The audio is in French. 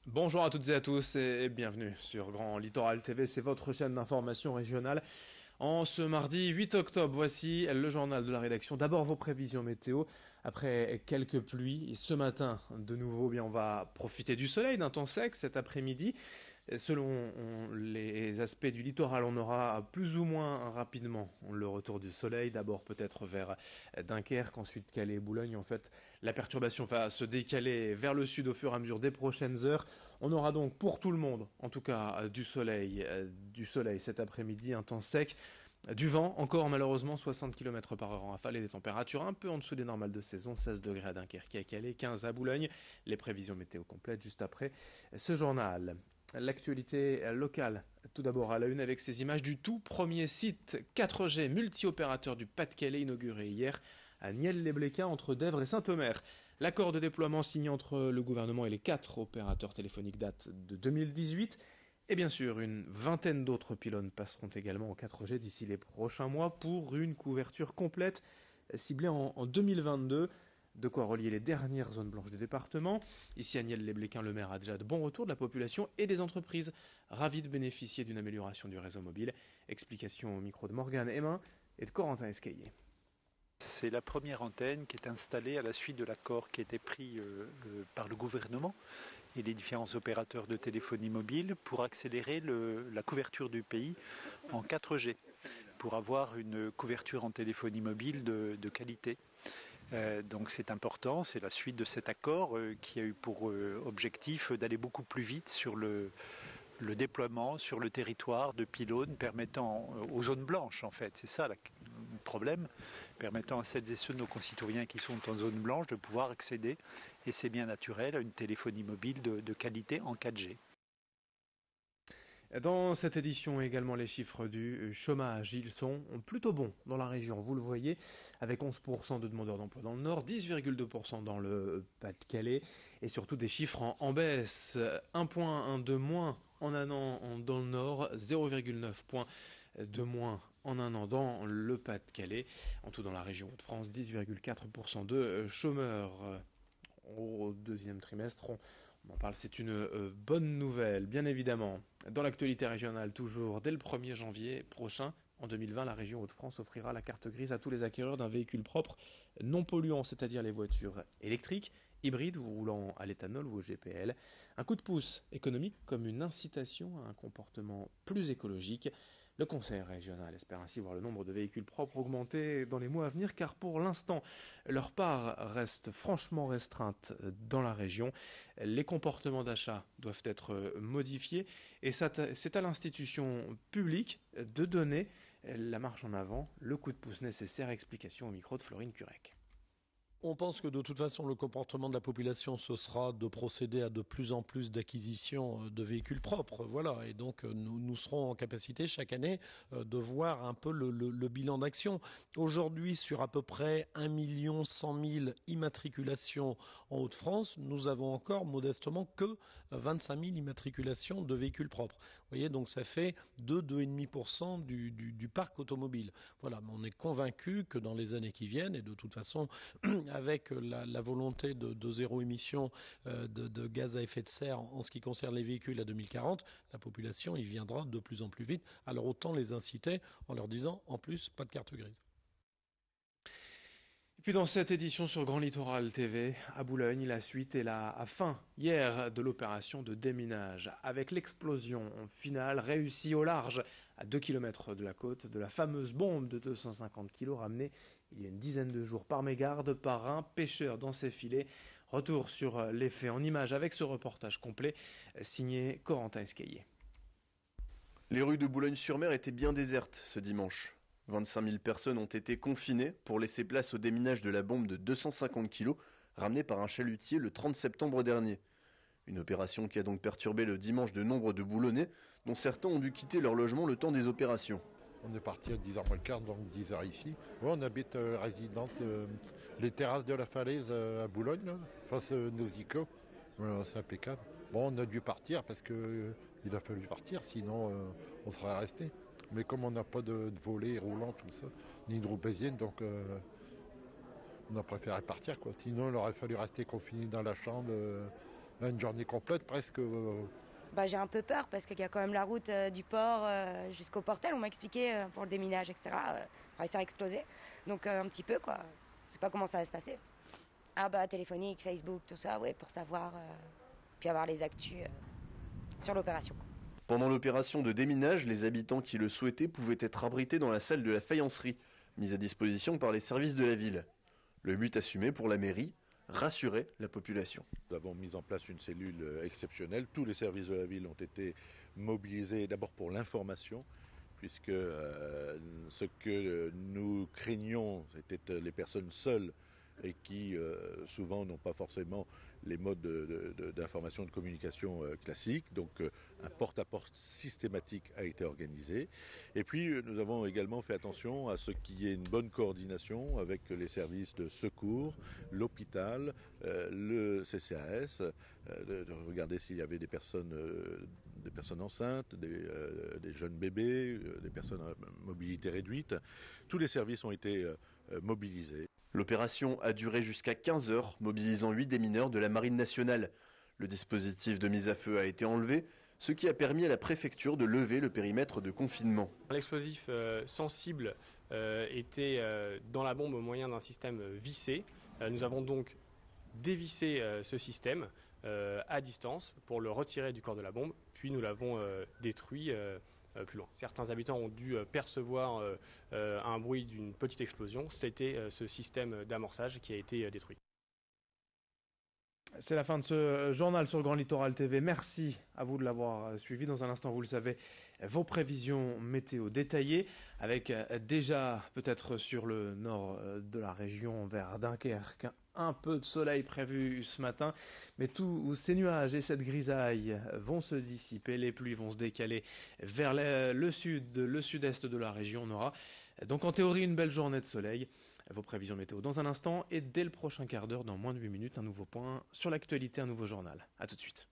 Bonjour à toutes et à tous et bienvenue sur Grand Littoral TV, c'est votre chaîne d'information régionale. En ce mardi 8 octobre, voici le journal de la rédaction. D'abord vos prévisions météo, après quelques pluies. Et ce matin, de nouveau, on va profiter du soleil, d'un temps sec cet après-midi. Selon les aspects du littoral, on aura plus ou moins rapidement le retour du soleil. D'abord peut-être vers Dunkerque, ensuite Calais et Boulogne. En fait, la perturbation va se décaler vers le sud au fur et à mesure des prochaines heures. On aura donc pour tout le monde, en tout cas, du soleil cet après-midi, un temps sec. Du vent, encore malheureusement 60 km par heure en rafale et des températures un peu en dessous des normales de saison, 16 degrés à Dunkerque et à Calais, 15 à Boulogne. Les prévisions météo complètes juste après ce journal. L'actualité locale, tout d'abord à la une avec ces images du tout premier site 4G multi-opérateur du Pas-de-Calais inauguré hier à Niel-les-Bléquins entre Dèvres et Saint-Omer. L'accord de déploiement signé entre le gouvernement et les 4 opérateurs téléphoniques date de 2018. Et bien sûr, une vingtaine d'autres pylônes passeront également au 4G d'ici les prochains mois pour une couverture complète ciblée en 2022. De quoi relier les dernières zones blanches du département. Ici, à Niel-les-Bléquins, le maire a déjà de bons retours de la population et des entreprises ravies de bénéficier d'une amélioration du réseau mobile. Explication au micro de Morgane Hémin et de Corentin Escaillé. C'est la première antenne qui est installée à la suite de l'accord qui a été pris par le gouvernement et les différents opérateurs de téléphonie mobile pour accélérer la couverture du pays en 4G, pour avoir une couverture en téléphonie mobile de qualité. Donc c'est important, c'est la suite de cet accord qui a eu pour objectif d'aller beaucoup plus vite sur le déploiement sur le territoire de pylônes permettant aux zones blanches, en fait, c'est ça le problème, permettant à celles et ceux de nos concitoyens qui sont en zone blanche de pouvoir accéder, et c'est bien naturel, à une téléphonie mobile de qualité en 4G. Dans cette édition également, les chiffres du chômage, ils sont plutôt bons dans la région, vous le voyez, avec 11% de demandeurs d'emploi dans le Nord, 10,2% dans le Pas-de-Calais, et surtout des chiffres en baisse, 1 point de moins en un an dans le Nord, 0,9 points de moins en un an dans le Pas-de-Calais, en tout dans la région de France, 10,4% de chômeurs au deuxième trimestre. On en parle, c'est une bonne nouvelle, bien évidemment. Dans l'actualité régionale, toujours, dès le 1er janvier prochain, en 2020, la région Hauts-de-France offrira la carte grise à tous les acquéreurs d'un véhicule propre non polluant, c'est-à-dire les voitures électriques, hybrides ou roulant à l'éthanol ou au GPL. Un coup de pouce économique comme une incitation à un comportement plus écologique. Le Conseil régional espère ainsi voir le nombre de véhicules propres augmenter dans les mois à venir, car pour l'instant, leur part reste franchement restreinte dans la région. Les comportements d'achat doivent être modifiés et c'est à l'institution publique de donner la marche en avant, le coup de pouce nécessaire. Explication au micro de Florine Curec. On pense que de toute façon, le comportement de la population, ce sera de procéder à de plus en plus d'acquisitions de véhicules propres. Voilà. Et donc, nous serons en capacité chaque année de voir un peu le bilan d'action. Aujourd'hui, sur à peu près 1 100 000 immatriculations en Hauts-de-France, nous avons encore modestement que 25 000 immatriculations de véhicules propres. Vous voyez, donc ça fait 2,5% du parc automobile. Voilà. Mais on est convaincu que dans les années qui viennent, et de toute façon, avec la volonté de zéro émission de gaz à effet de serre en ce qui concerne les véhicules à 2040, la population y viendra de plus en plus vite. Alors autant les inciter en leur disant en plus pas de carte grise. Et puis dans cette édition sur Grand Littoral TV, à Boulogne, la suite et la fin hier de l'opération de déminage, avec l'explosion finale réussie au large, à 2 km de la côte, de la fameuse bombe de 250 kg ramenée il y a une dizaine de jours par mégarde par un pêcheur dans ses filets. Retour sur les faits en images avec ce reportage complet signé Corentin Escaillé. Les rues de Boulogne-sur-Mer étaient bien désertes ce dimanche. 25 000 personnes ont été confinées pour laisser place au déminage de la bombe de 250 kg ramenée par un chalutier le 30 septembre dernier. Une opération qui a donc perturbé le dimanche de nombre de Boulonnais, dont certains ont dû quitter leur logement le temps des opérations. On est parti à 10h moins le quart, donc 10h ici. Ouais, on habite résidente les terrasses de la falaise à Boulogne, là, face nos ICO. Voilà, c'est impeccable. Bon, on a dû partir parce que il a fallu partir, sinon on serait resté. Mais comme on n'a pas de volet roulant, tout ça, ni de roue bézienne, donc on a préféré partir, quoi. Sinon, il aurait fallu rester confiné dans la chambre une journée complète presque. J'ai un peu peur parce qu'il y a quand même la route du port jusqu'au portel, on m'a expliqué pour le déminage, etc. On va les faire exploser. Donc un petit peu quoi. Je sais pas comment ça va se passer. Téléphonique, Facebook, tout ça, ouais, pour savoir, puis avoir les actus sur l'opération. Pendant l'opération de déminage, les habitants qui le souhaitaient pouvaient être abrités dans la salle de la faïencerie, mise à disposition par les services de la ville. Le but assumé pour la mairie, rassurer la population. Nous avons mis en place une cellule exceptionnelle. Tous les services de la ville ont été mobilisés d'abord pour l'information, puisque ce que nous craignons, c'était les personnes seules et qui souvent n'ont pas forcément les modes d'information et de communication classiques. Donc un porte-à-porte systématique a été organisé. Et puis nous avons également fait attention à ce qu'il y ait une bonne coordination avec les services de secours, l'hôpital, le CCAS, de regarder s'il y avait des personnes enceintes, des jeunes bébés, des personnes à mobilité réduite. Tous les services ont été mobilisés. L'opération a duré jusqu'à 15 heures, mobilisant 8 démineurs de la Marine nationale. Le dispositif de mise à feu a été enlevé, ce qui a permis à la préfecture de lever le périmètre de confinement. L'explosif sensible était dans la bombe au moyen d'un système vissé. Nous avons donc dévissé ce système à distance pour le retirer du corps de la bombe, puis nous l'avons détruit plus loin. Certains habitants ont dû percevoir un bruit d'une petite explosion. C'était ce système d'amorçage qui a été détruit. C'est la fin de ce journal sur Grand Littoral TV. Merci à vous de l'avoir suivi. Dans un instant, vous le savez, vos prévisions météo détaillées, avec déjà peut-être sur le nord de la région vers Dunkerque un peu de soleil prévu ce matin, mais tous ces nuages et cette grisaille vont se dissiper, les pluies vont se décaler vers le sud, le sud-est de la région. On aura donc en théorie une belle journée de soleil. Vos prévisions météo dans un instant et dès le prochain quart d'heure, dans moins de 8 minutes, un nouveau point sur l'actualité, un nouveau journal. A tout de suite.